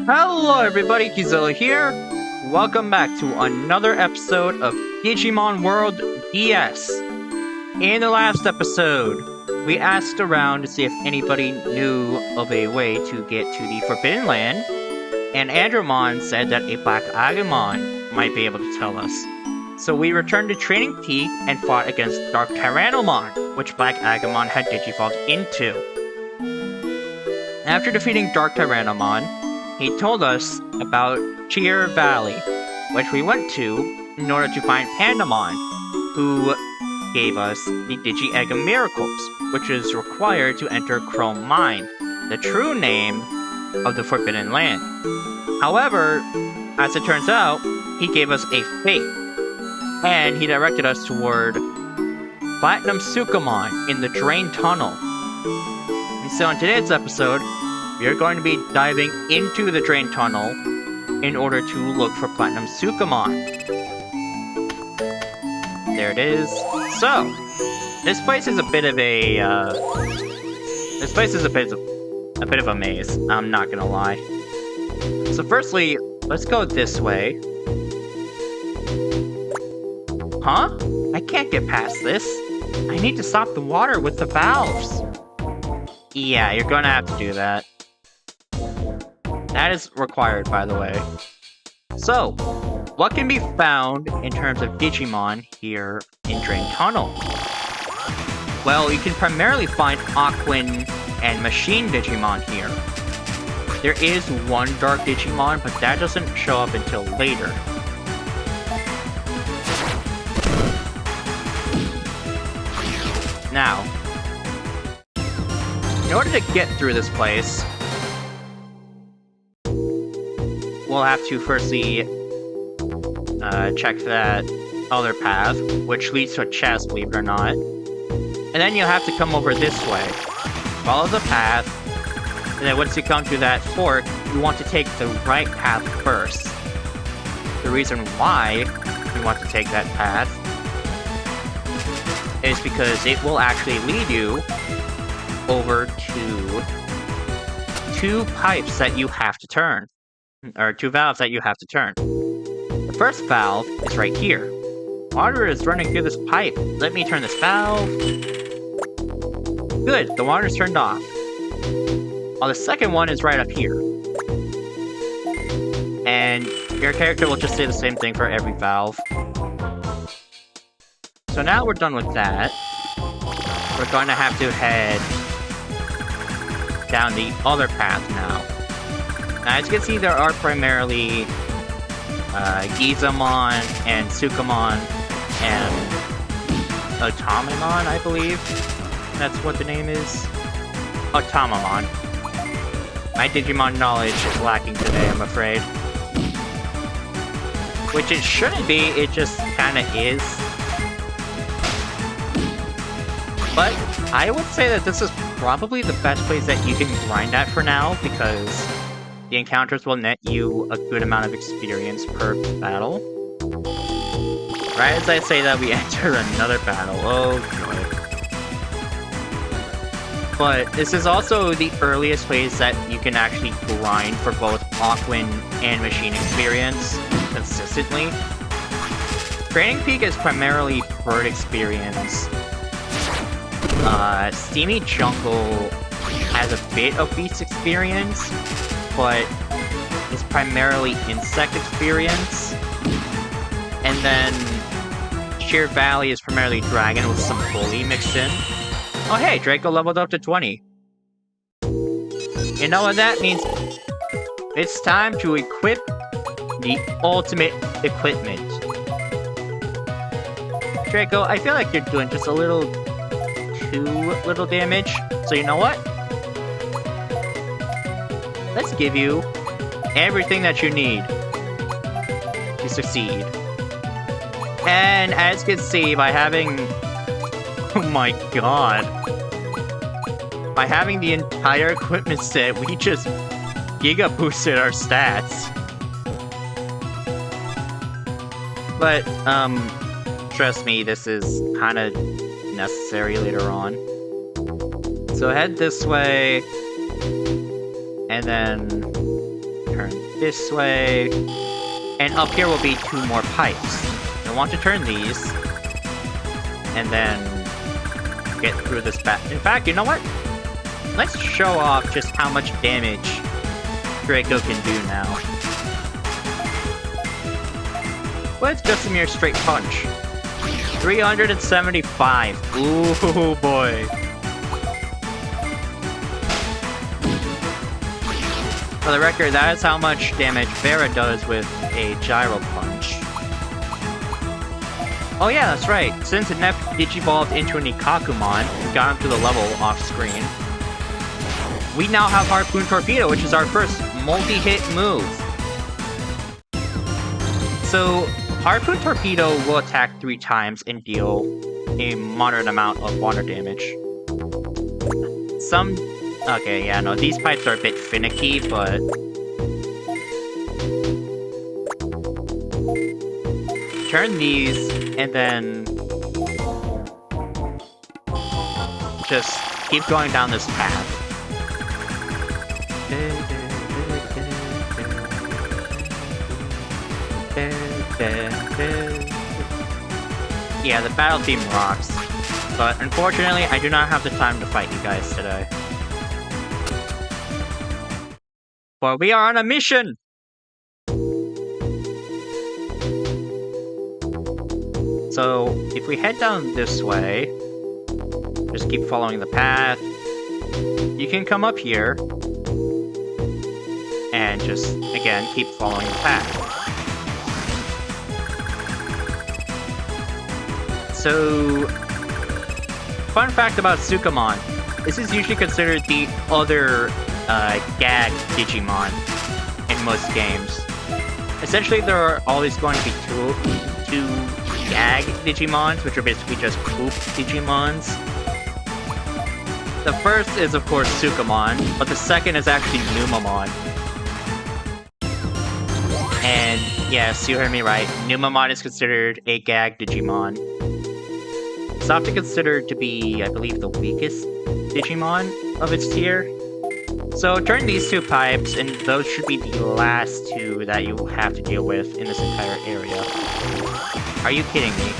Hello everybody, Kizilla here. Welcome back to another episode of Digimon World DS. In the last episode, we asked around to see if anybody knew of a way to get to the Forbidden Land, and Andromon said that a Black Agumon might be able to tell us. So we returned to Training Peak and fought against Dark Tyrannomon, which Black Agumon had digivolved into. After defeating Dark Tyrannomon, he told us about Cheer Valley, which we went to in order to find Pandamon, who gave us the Digi-Egg of Miracles, which is required to enter Chrome Mine, the true name of the Forbidden Land. However, as it turns out, he gave us a fate, and he directed us toward PlatinumSukamon in the Drain Tunnel. And so in today's episode, we are going to be diving into the Drain Tunnel in order to look for PlatinumSukamon. There it is. So, this place is a bit of a bit of a maze. I'm not gonna lie. So, firstly, let's go this way. Huh? I can't get past this. I need to stop the water with the valves. Yeah, you're gonna have to do that. That is required, by the way. So, what can be found in terms of Digimon here in Drain Tunnel? Well, you can primarily find Aquan and Machine Digimon here. There is one Dark Digimon, but that doesn't show up until later. Now, in order to get through this place, we'll have to firstly check that other path, which leads to a chest, believe it or not. And then you'll have to come over this way. Follow the path, and then once you come to that fork, you want to take the right path first. The reason why you want to take that path is because it will actually lead you over to two pipes that you have to turn. Or two valves that you have to turn. The first valve is right here. Water is running through this pipe. Let me turn this valve. Good, the water's turned off. While the second one is right up here. And your character will just say the same thing for every valve. So now we're done with that. We're going to have to head down the other path now. Now, as you can see, there are primarily Gizamon and Sukamon and Tamamon, I believe. That's what the name is. Tamamon. My Digimon knowledge is lacking today, I'm afraid. Which it shouldn't be, it just kinda is. But I would say that this is probably the best place that you can grind at for now, because the encounters will net you a good amount of experience per battle. Right as I say that, we enter another battle. Oh, joy. But this is also the earliest place that you can actually grind for both Aquan and Machine experience consistently. Training Peak is primarily bird experience. Steamy Jungle has a bit of beast experience, but it's primarily insect experience. And then Cheer Valley is primarily dragon with some bully mixed in. Oh hey, Draco leveled up to 20. You know what that means? It's time to equip the ultimate equipment. Draco, I feel like you're doing just a little too little damage. So you know what? Let's give you everything that you need to succeed. And as you can see, by having... Oh my god. By having the entire equipment set, we just giga boosted our stats. But, trust me, this is kinda necessary later on. So head this way, and then turn this way. And up here will be 2 more pipes. You'll want to turn these. And then get through this In fact, you know what? Let's show off just how much damage Draco can do now. Well, it's just a mere straight punch. 375. Ooh, boy. For the record, that is how much damage Vera does with a gyro punch. Oh yeah, that's right. Since Nep digivolved into an Ikakumon and got him to the level off screen, we now have Harpoon Torpedo, which is our first multi-hit move. So, Harpoon Torpedo will attack 3 times and deal a moderate amount of water damage. Okay, yeah, no, these pipes are a bit finicky, but... turn these, and then... just keep going down this path. Yeah, the battle theme rocks. But unfortunately, I do not have the time to fight you guys today. But we are on a mission! So, if we head down this way, just keep following the path, you can come up here, and just, again, keep following the path. So, fun fact about Sukamon, this is usually considered the other gag Digimon in most games. Essentially, there are always going to be two gag Digimons, which are basically just poop Digimons. The first is, of course, Sukamon, but the second is actually Numamon. And yes, you heard me right, Numamon is considered a gag Digimon. It's often considered to be, I believe, the weakest Digimon of its tier. So turn these 2 pipes, and those should be the last 2 that you have to deal with in this entire area. Are you kidding me?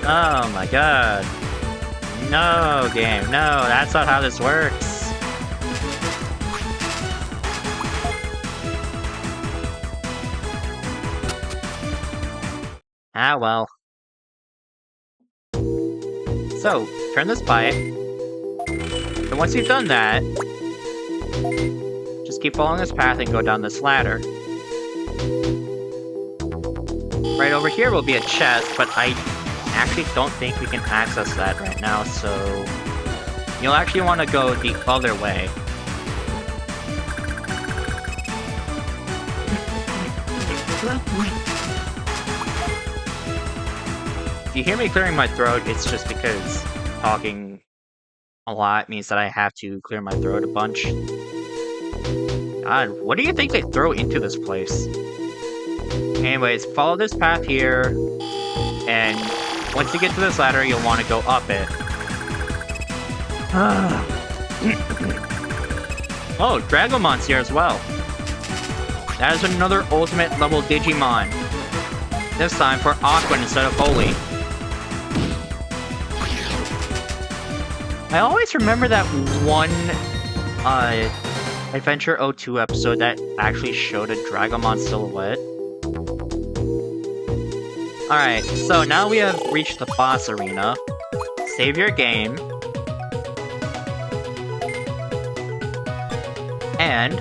Oh my god. No, game. No, that's not how this works. Ah, well. So, turn this pipe. And once you've done that, just keep following this path and go down this ladder. Right over here will be a chest, but I actually don't think we can access that right now, so you'll actually want to go the other way. If you hear me clearing my throat, it's just because talking a lot means that I have to clear my throat a bunch. God, what do you think they throw into this place? Anyways, follow this path here, and once you get to this ladder, you'll want to go up it. Oh, Dragomon's here as well. That is another ultimate level Digimon. This time for Aqua instead of Holy. I always remember that one Adventure 02 episode that actually showed a Dragomon silhouette. Alright, so now we have reached the boss arena. Save your game. And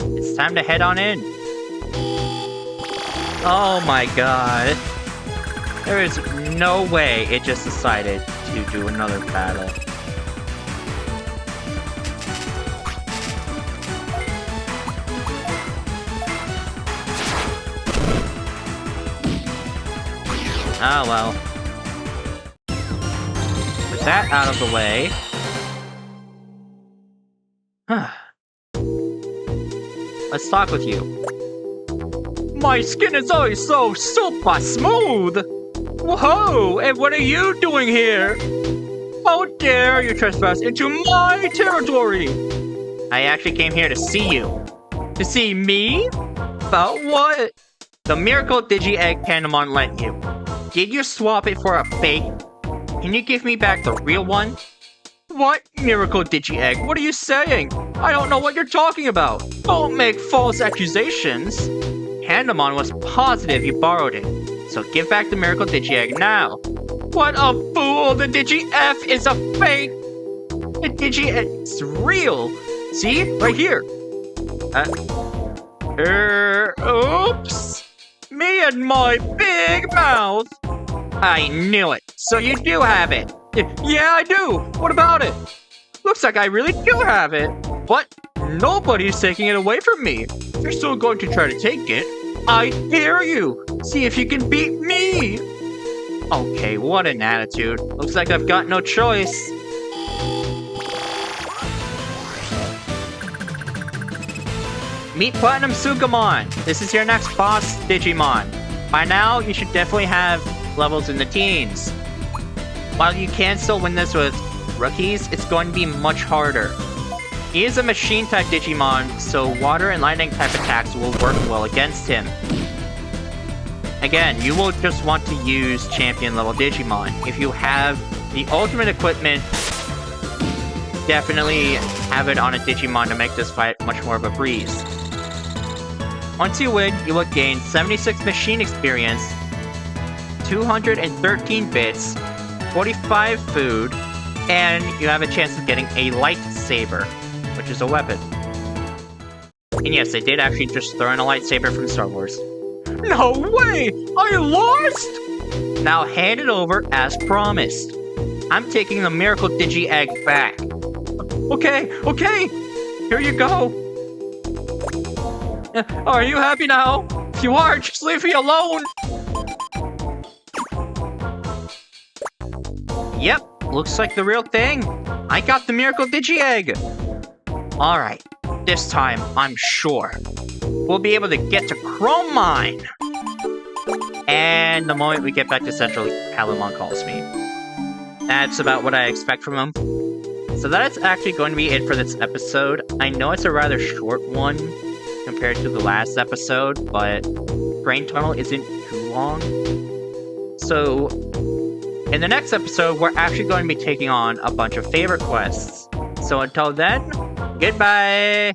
it's time to head on in. Oh my god. There is no way it just decided to do another battle. Ah, well. With that out of the way... Let's talk with you. My skin is always so super smooth! Whoa! And what are you doing here? How dare you trespass into my territory! I actually came here to see you. To see me? About what? The Miracle Digi-Egg Pandamon lent you. Did you swap it for a fake? Can you give me back the real one? What? Miracle Digi-Egg? What are you saying? I don't know what you're talking about. Don't make false accusations. Pandamon was positive you borrowed it. So give back the Miracle Digi-Egg now. What a fool! The Digi-F is a fake! The Digi-Egg's real! See? Right here! Oops! Me and my big mouth! I knew it! So you do have it! Yeah, I do! What about it? Looks like I really do have it! But nobody's taking it away from me! If you're still going to try to take it, I dare you! See if you can beat me! Okay, what an attitude. Looks like I've got no choice. Meet PlatinumSukamon. This is your next boss Digimon. By now, you should definitely have levels in the teens. While you can still win this with rookies, it's going to be much harder. He is a machine-type Digimon, so water and lightning-type attacks will work well against him. Again, you will just want to use champion-level Digimon. If you have the ultimate equipment, definitely have it on a Digimon to make this fight much more of a breeze. Once you win, you will gain 76 machine experience, 213 bits, 45 food, and you have a chance of getting a lightsaber, which is a weapon. And yes, they did actually just throw in a lightsaber from Star Wars. No way! I lost! Now hand it over as promised. I'm taking the Miracle Digi-Egg back. Okay! Here you go! Are you happy now? If you are, just leave me alone! Yep, looks like the real thing. I got the Miracle Digi-Egg! Alright, this time I'm sure we'll be able to get to Chrome Mine! And the moment we get back to Central, Pandamon calls me. That's about what I expect from him. So that is actually going to be it for this episode. I know it's a rather short one compared to the last episode, but Brain Tunnel isn't too long. So, in the next episode, we're actually going to be taking on a bunch of favorite quests. So until then, goodbye!